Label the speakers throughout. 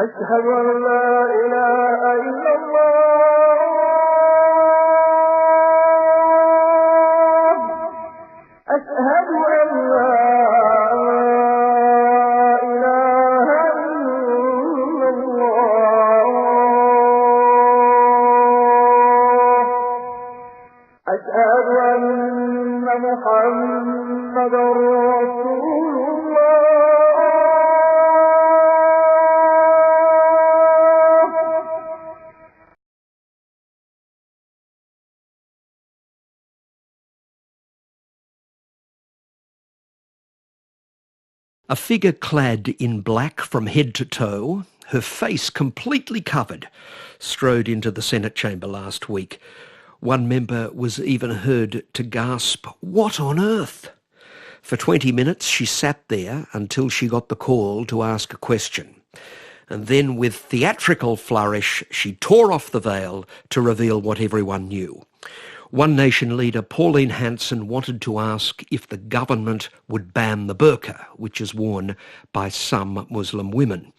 Speaker 1: أشهد أن لا إله إلا الله أشهد أن لا إله إلا الله أشهد أن محمدا رسول الله
Speaker 2: A figure clad in black from head to toe, her face completely covered, strode into the Senate chamber last week. One member was even heard to gasp, "What on earth?" For 20 minutes she sat there until she got the call to ask a question. And then with theatrical flourish, she tore off the veil to reveal what everyone knew. One Nation leader, Pauline Hanson, wanted to ask if the government would ban the burqa, which is worn by some Muslim women.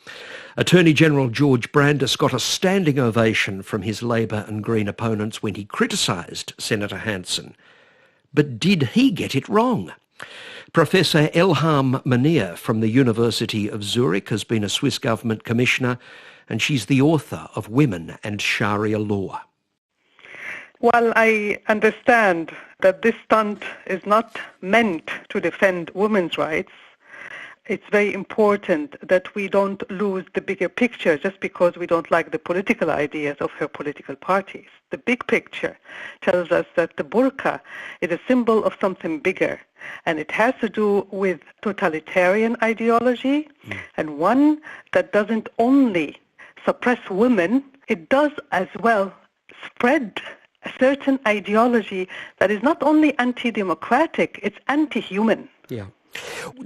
Speaker 2: Attorney General George Brandis got a standing ovation from his Labor and Green opponents when he criticised Senator Hanson. But did he get it wrong? Professor Elham Manea from the University of Zurich has been a Swiss government commissioner, and she's the author of Women and Sharia Law.
Speaker 3: Well, I understand that this stunt is not meant to defend women's rights. It's very important that we don't lose the bigger picture just because we don't like the political ideas of her political parties. The big picture tells us that the burqa is a symbol of something bigger, and it has to do with totalitarian ideology, and one that doesn't only suppress women, it does as well spread a certain ideology that is not only anti-democratic, it's anti-human.
Speaker 2: Yeah.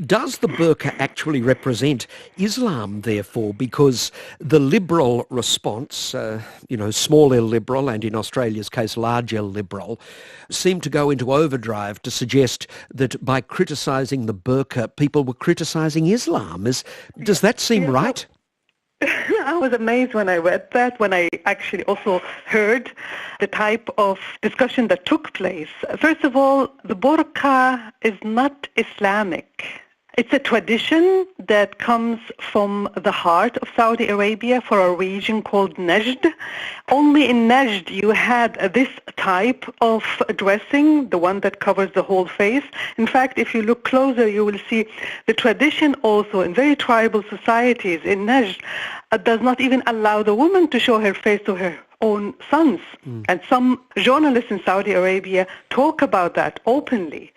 Speaker 2: Does the burqa actually represent Islam, therefore? Because the liberal response, small L liberal, and in Australia's case, large L liberal, seemed to go into overdrive to suggest that by criticising the burqa, people were criticising Islam. Does that seem right?
Speaker 3: I was amazed when I read that, when I actually also heard the type of discussion that took place. First of all, the burqa is not Islamic. It's a tradition that comes from the heart of Saudi Arabia for a region called Nejd. Only in Nejd you had this type of dressing, the one that covers the whole face. In fact, if you look closer, you will see the tradition also in very tribal societies in Nejd does not even allow the woman to show her face to her own sons. And some journalists in Saudi Arabia talk about that openly.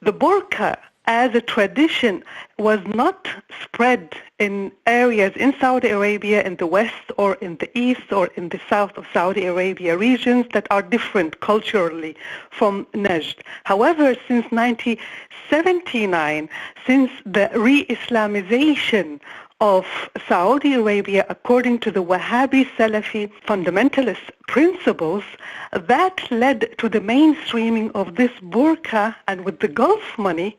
Speaker 3: The burqa as a tradition was not spread in areas in Saudi Arabia in the west or in the east or in the south of Saudi Arabia, regions that are different culturally from Nejd. However, since 1979, since the re-Islamization of Saudi Arabia according to the Wahabi Salafi fundamentalist principles, that led to the mainstreaming of this burqa, and with the Gulf money,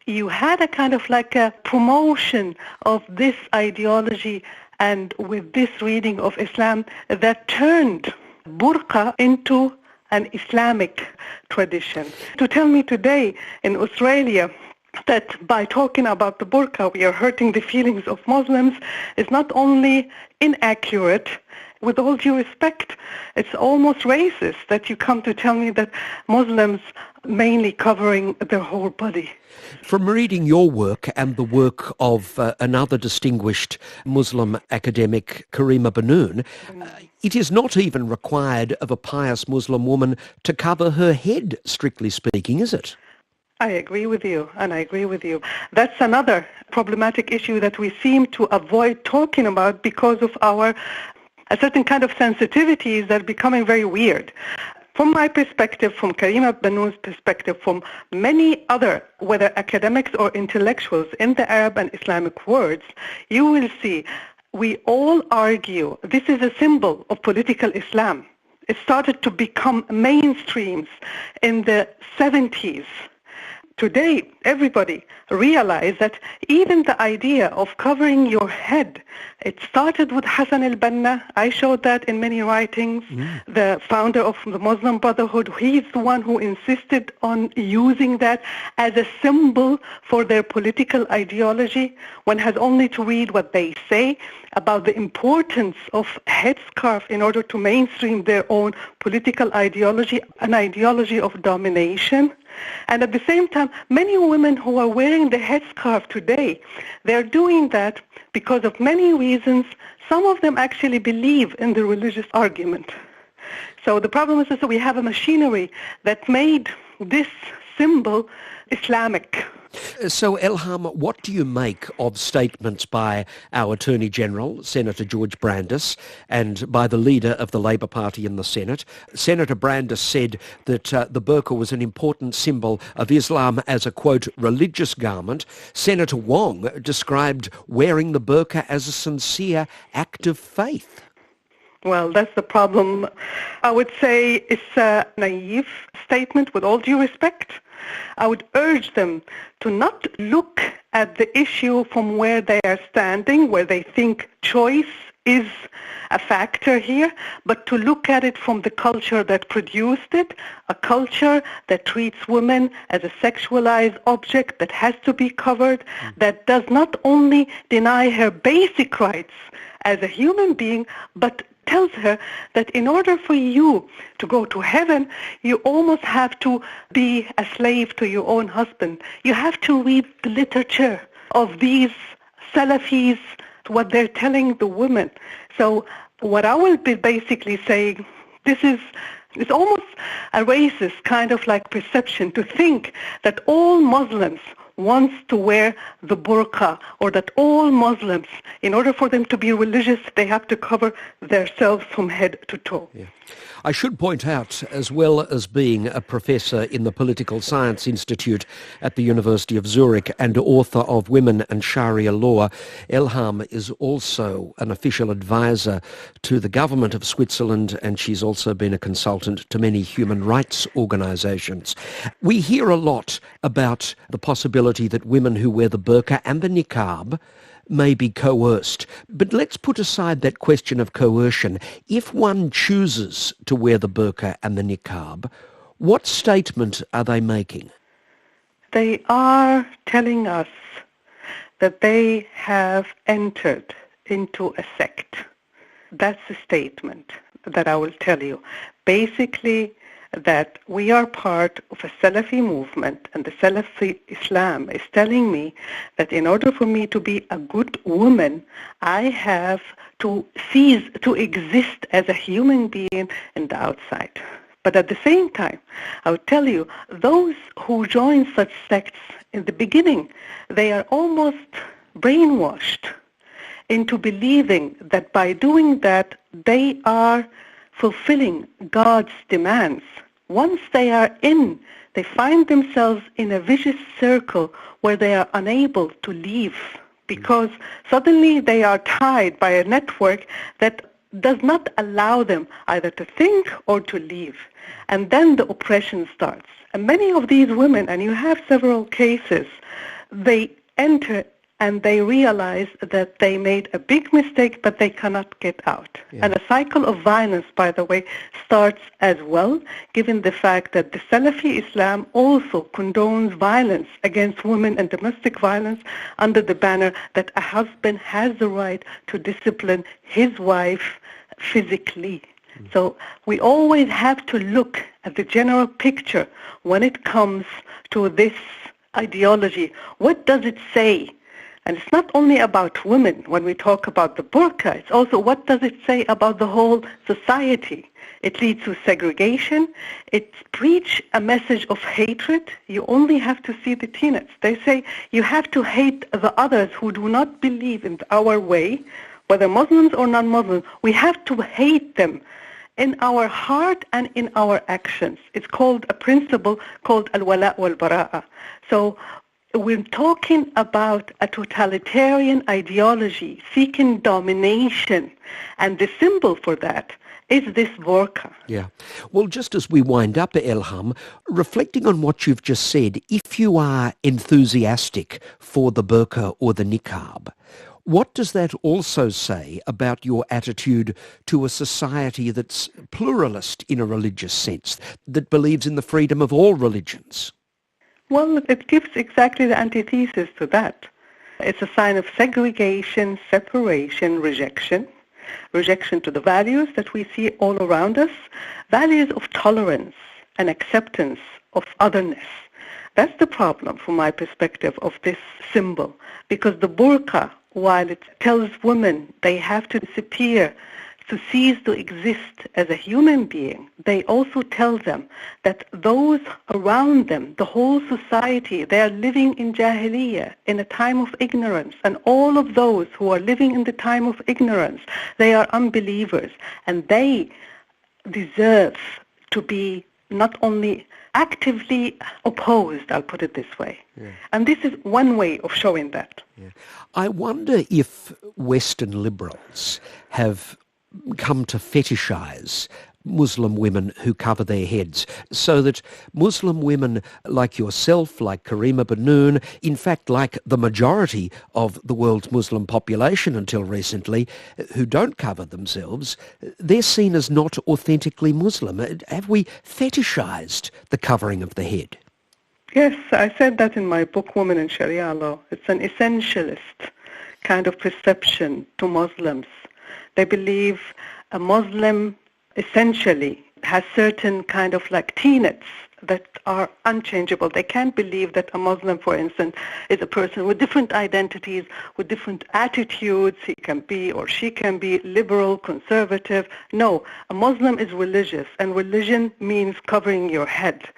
Speaker 3: you had a kind of like a promotion of this ideology, and with this reading of Islam that turned burqa into an Islamic tradition. To tell me today in Australia that by talking about the burqa we are hurting the feelings of Muslims is not only inaccurate, with all due respect, it's almost racist that you come to tell me that Muslims mainly covering their whole body.
Speaker 2: From reading your work and the work of another distinguished Muslim academic, Karima Banoun, it is not even required of a pious Muslim woman to cover her head, strictly speaking, is it?
Speaker 3: I agree with you, and I agree with you. That's another problematic issue that we seem to avoid talking about because of a certain kind of sensitivities that are becoming very weird. From my perspective, from Karima Banoun's perspective, from many other, whether academics or intellectuals in the Arab and Islamic worlds, you will see we all argue this is a symbol of political Islam. It started to become mainstreams in the 70s. Today, everybody realized that even the idea of covering your head, it started with Hassan al-Banna. I showed that in many writings. The founder of the Muslim Brotherhood, he's the one who insisted on using that as a symbol for their political ideology. One has only to read what they say about the importance of headscarf in order to mainstream their own political ideology, an ideology of domination. And at the same time, many women who are wearing the headscarf today, they're doing that because of many reasons. Some of them actually believe in the religious argument. So the problem is that we have a machinery that made this symbol Islamic.
Speaker 2: So, Elham, what do you make of statements by our Attorney General, Senator George Brandis, and by the leader of the Labor Party in the Senate? Senator Brandis said that the burqa was an important symbol of Islam as a, quote, religious garment. Senator Wong described wearing the burqa as a sincere act of faith.
Speaker 3: Well, that's the problem. I would say it's a naive statement, with all due respect. I would urge them to not look at the issue from where they are standing, where they think choice is a factor here, but to look at it from the culture that produced it, a culture that treats women as a sexualized object that has to be covered, that does not only deny her basic rights as a human being, but tells her that in order for you to go to heaven, you almost have to be a slave to your own husband. You have to read the literature of these Salafis, what they're telling the women. So what I will be basically saying, it's almost a racist kind of like perception to think that all Muslims wants to wear the burqa, or that all Muslims, in order for them to be religious, they have to cover themselves from head to toe.
Speaker 2: Yeah. I should point out, as well as being a professor in the Political Science Institute at the University of Zurich and author of Women and Sharia Law, Elham is also an official advisor to the government of Switzerland, and she's also been a consultant to many human rights organisations. We hear a lot about the possibility that women who wear the burqa and the niqab may be coerced. But let's put aside that question of coercion. If one chooses to wear the burqa and the niqab, what statement are they making?
Speaker 3: They are telling us that they have entered into a sect. That's the statement that I will tell you. Basically, that we are part of a Salafi movement, and the Salafi Islam is telling me that in order for me to be a good woman, I have to cease to exist as a human being in the outside. But at the same time, I would tell you, those who join such sects in the beginning, they are almost brainwashed into believing that by doing that, they are fulfilling God's demands. Once they are in, they find themselves in a vicious circle where they are unable to leave, because suddenly they are tied by a network that does not allow them either to think or to leave. And then the oppression starts. And many of these women, and you have several cases, they enter and they realize that they made a big mistake, but they cannot get out. Yeah. And a cycle of violence, by the way, starts as well, given the fact that the Salafi Islam also condones violence against women and domestic violence under the banner that a husband has the right to discipline his wife physically. So we always have to look at the general picture when it comes to this ideology. What does it say? And it's not only about women. When we talk about the burqa, it's also what does it say about the whole society. It leads to segregation. It preaches a message of hatred. You only have to see the tenets. They say you have to hate the others who do not believe in our way, whether Muslims or non-Muslims. We have to hate them in our heart and in our actions. It's called a principle called al-wala wal-bara'a. So we're talking about a totalitarian ideology seeking domination, and the symbol for that is this burqa.
Speaker 2: Yeah. Well, just as we wind up, Elham, reflecting on what you've just said, if you are enthusiastic for the burqa or the niqab, what does that also say about your attitude to a society that's pluralist in a religious sense, that believes in the freedom of all religions?
Speaker 3: Well, it gives exactly the antithesis to that. It's a sign of segregation, separation, rejection to the values that we see all around us, values of tolerance and acceptance of otherness. That's the problem, from my perspective, of this symbol, because the burqa, while it tells women they have to disappear, to cease to exist as a human being, they also tell them that those around them, the whole society, they are living in jahiliyyah, in a time of ignorance, and all of those who are living in the time of ignorance, they are unbelievers, and they deserve to be not only actively opposed, I'll put it this way. Yeah. And this is one way of showing that.
Speaker 2: Yeah. I wonder if Western liberals have come to fetishize Muslim women who cover their heads, so that Muslim women like yourself, like Karima Banoun, in fact like the majority of the world's Muslim population until recently, who don't cover themselves, they're seen as not authentically Muslim. Have we fetishized the covering of the head?
Speaker 3: Yes, I said that in my book, Women and Sharia Law. It's an essentialist kind of perception to Muslims. They believe a Muslim essentially has certain kind of like tenets that are unchangeable. They can't believe that a Muslim, for instance, is a person with different identities, with different attitudes. He can be or she can be liberal, conservative. No, a Muslim is religious, and religion means covering your head.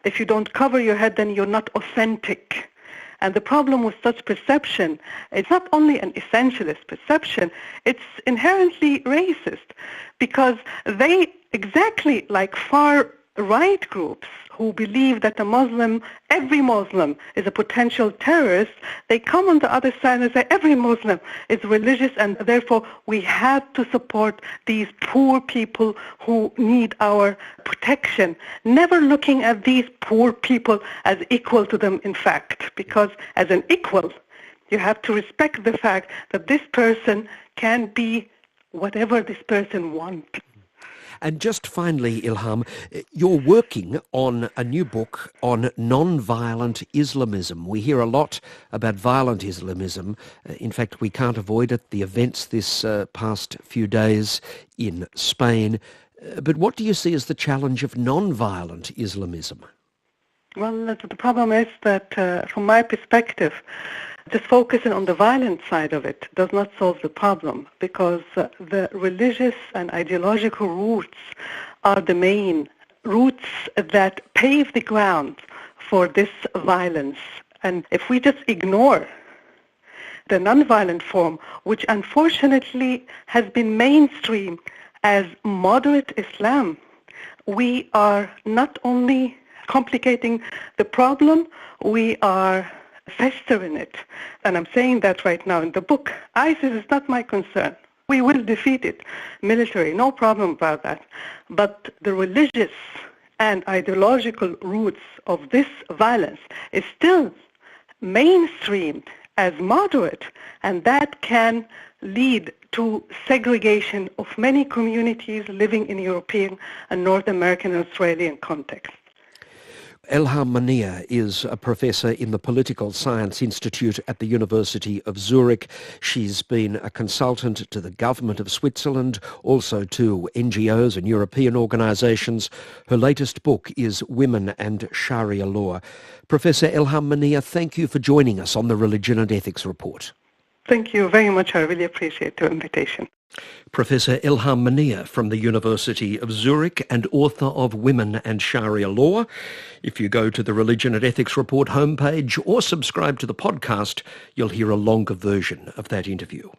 Speaker 3: If you don't cover your head, then you're not authentic. And the problem with such perception, it's not only an essentialist perception, it's inherently racist, because they, exactly like far-right groups who believe that a Muslim, every Muslim is a potential terrorist, they come on the other side and say every Muslim is religious, and therefore we have to support these poor people who need our protection, never looking at these poor people as equal to them, in fact, because as an equal, you have to respect the fact that this person can be whatever this person wants.
Speaker 2: And just finally, Elham, you're working on a new book on non-violent Islamism. We hear a lot about violent Islamism. In fact, we can't avoid it, the events this past few days in Spain. But what do you see as the challenge of non-violent Islamism?
Speaker 3: Well, the problem is that, from my perspective, just focusing on the violent side of it does not solve the problem, because the religious and ideological roots are the main roots that pave the ground for this violence. And if we just ignore the nonviolent form, which unfortunately has been mainstream as moderate Islam, we are not only complicating the problem, we are festering it. And I'm saying that right now in the book. ISIS is not my concern. We will defeat it. Military, no problem about that. But the religious and ideological roots of this violence is still mainstreamed as moderate, and that can lead to segregation of many communities living in European and North American and Australian context.
Speaker 2: Elham Manea is a professor in the Political Science Institute at the University of Zurich. She's been a consultant to the government of Switzerland, also to NGOs and European organisations. Her latest book is Women and Sharia Law. Professor Elham Manea, thank you for joining us on the Religion and Ethics Report.
Speaker 3: Thank you very much. I really appreciate your invitation.
Speaker 2: Professor Elham Manea from the University of Zurich and author of Women and Sharia Law. If you go to the Religion and Ethics Report homepage or subscribe to the podcast, you'll hear a longer version of that interview.